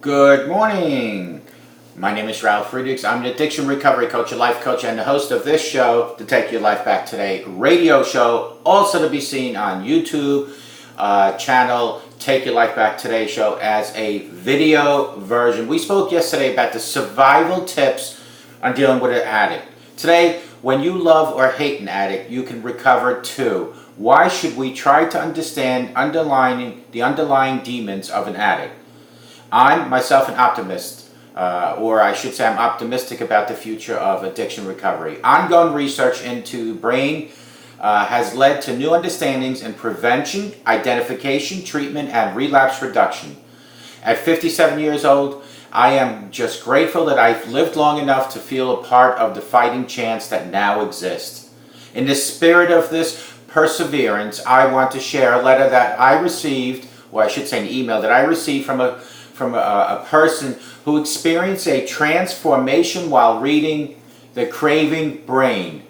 Good morning. My name is Ralf Friedrichs. I'm an addiction recovery coach, a life coach, and the host of this show, the Take Your Life Back Today radio show, also to be seen on YouTube channel, Take Your Life Back Today show as a video version. We spoke yesterday about the survival tips on dealing with an addict. Today, when you love or hate an addict, you can recover too. Why should we try to understand the underlying demons of an addict? I'm myself an optimist, or I should say I'm optimistic about the future of addiction recovery. Ongoing research into brain has led to new understandings in prevention, identification, treatment, and relapse reduction. At 57 years old, I am just grateful that I've lived long enough to feel a part of the fighting chance that now exists. In the spirit of this perseverance, I want to share a letter that I received, or I should say an email that I received from a person who experienced a transformation while reading The Craving Brain.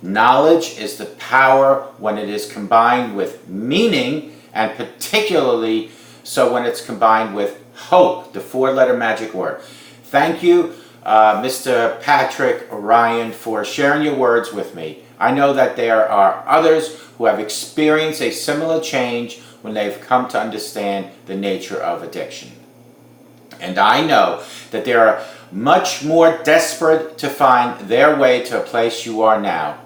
Knowledge is the power when it is combined with meaning, and particularly so when it's combined with hope, the four-letter magic word. Thank you, Mr. Patrick Ryan, for sharing your words with me. I know that there are others who have experienced a similar change when they've come to understand the nature of addiction. And I know that they are much more desperate to find their way to a place you are now.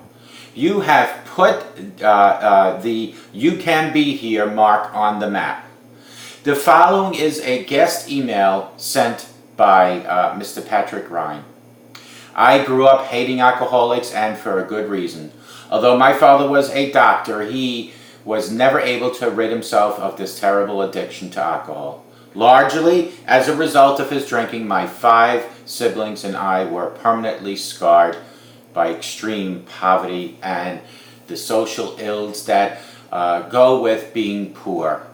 You have put the "You Can Be Here" mark on the map. The following is a guest email sent by Mr. Patrick Ryan. I grew up hating alcoholics, and for a good reason. Although my father was a doctor, he was never able to rid himself of this terrible addiction to alcohol. Largely as a result of his drinking, my 5 siblings and I were permanently scarred by extreme poverty and the social ills that go with being poor.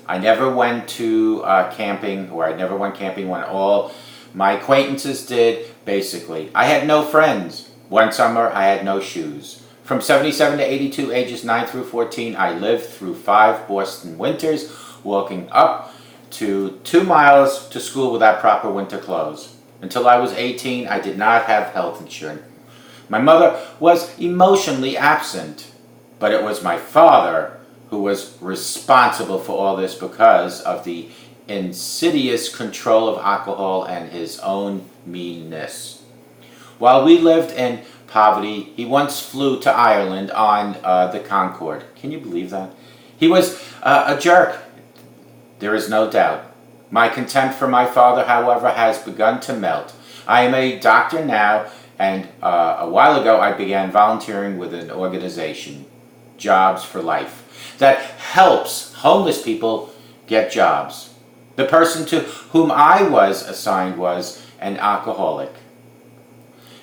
I never went to camping, or I never went camping when all my acquaintances did, basically. I had no friends. One summer, I had no shoes. From 77 to 82, ages 9 through 14, I lived through 5 Boston winters, walking up to 2 miles to school without proper winter clothes. Until I was 18, I did not have health insurance. My mother was emotionally absent, but it was my father who was responsible for all this because of the insidious control of alcohol and his own meanness. While we lived in poverty, he once flew to Ireland on the Concorde. Can you believe that? He was a jerk. There is no doubt. My contempt for my father, however, has begun to melt. I am a doctor now, and a while ago I began volunteering with an organization, Jobs for Life, that helps homeless people get jobs. The person to whom I was assigned was an alcoholic.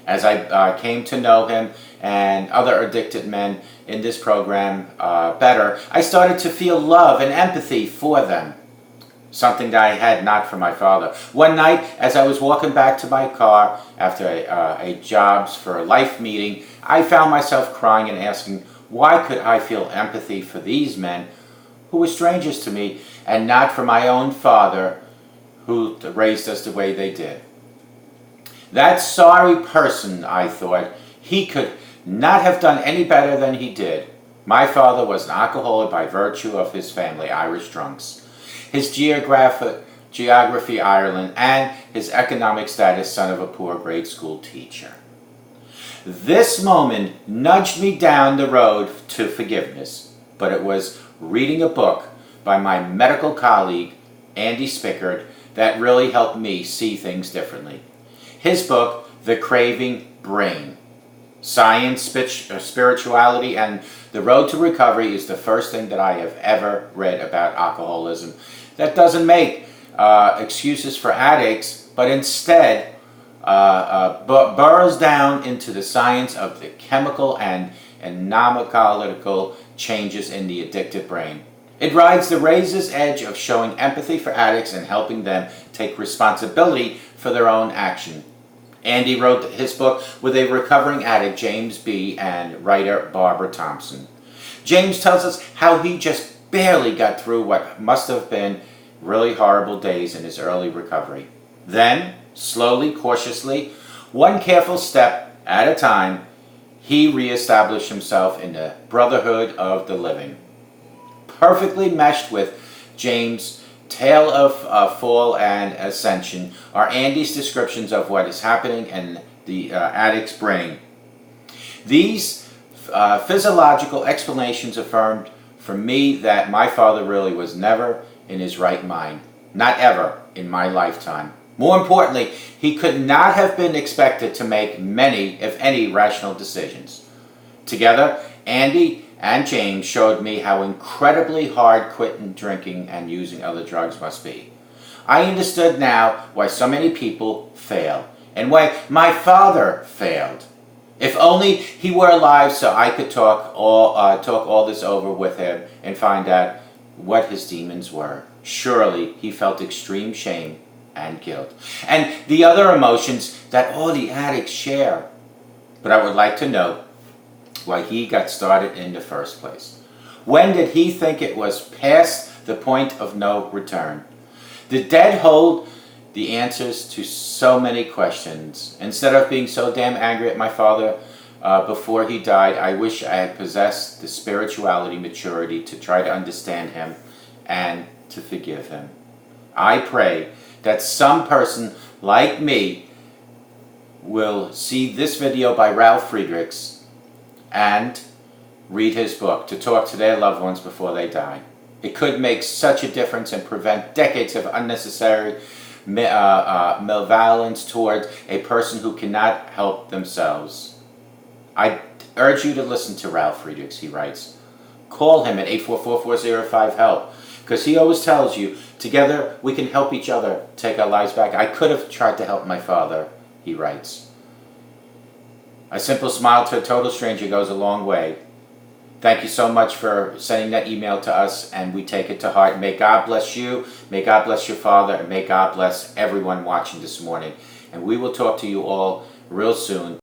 As I came to know him and other addicted men in this program better, I started to feel love and empathy for them, something that I had not for my father. One night, as I was walking back to my car after a Jobs for Life meeting, I found myself crying and asking, why could I feel empathy for these men who were strangers to me, and not for my own father who raised us the way they did? That sorry person, I thought, he could not have done any better than he did. My father was an alcoholic by virtue of his family, Irish drunks, his geography, Ireland, and his economic status, son of a poor grade school teacher. This moment nudged me down the road to forgiveness, but it was reading a book by my medical colleague, Andy Spickard, that really helped me see things differently. His book, The Craving Brain. Science, spirituality, and the road to recovery is the first thing that I have ever read about alcoholism that doesn't make excuses for addicts, but instead burrows down into the science of the chemical and pharmacological changes in the addictive brain. It rides the razor's edge of showing empathy for addicts and helping them take responsibility for their own action. Andy wrote his book with a recovering addict, James B., and writer Barbara Thompson. James tells us how he just barely got through what must have been really horrible days in his early recovery. Then, slowly, cautiously, one careful step at a time, he reestablished himself in the brotherhood of the living. Perfectly meshed with James' tale of fall and ascension are Andy's descriptions of what is happening in the addict's brain. These physiological explanations affirmed for me that my father really was never in his right mind. Not ever in my lifetime. More importantly, he could not have been expected to make many, if any, rational decisions. Together, Andy and James showed me how incredibly hard quitting drinking and using other drugs must be. I understood now why so many people fail, and why my father failed. If only he were alive so I could talk all this over with him and find out what his demons were. Surely he felt extreme shame and guilt, and the other emotions that all the addicts share. But I would like to know why he got started in the first place. When did he think it was past the point of no return? Did Dead hold the answers to so many questions? Instead of being so damn angry at my father before he died, I wish I had possessed the spirituality maturity to try to understand him and to forgive him. I pray that some person like me will see this video by Ralf Friedrichs and read his book to talk to their loved ones before they die. It could make such a difference and prevent decades of unnecessary malevolence toward a person who cannot help themselves. I urge you to listen to Ralf Friedrichs, he writes. Call him at 844-405-HELP, because he always tells you, together we can help each other take our lives back. I could have tried to help my father, he writes. A simple smile to a total stranger goes a long way. Thank you so much for sending that email to us, and we take it to heart. May God bless you, may God bless your father, and may God bless everyone watching this morning. And we will talk to you all real soon.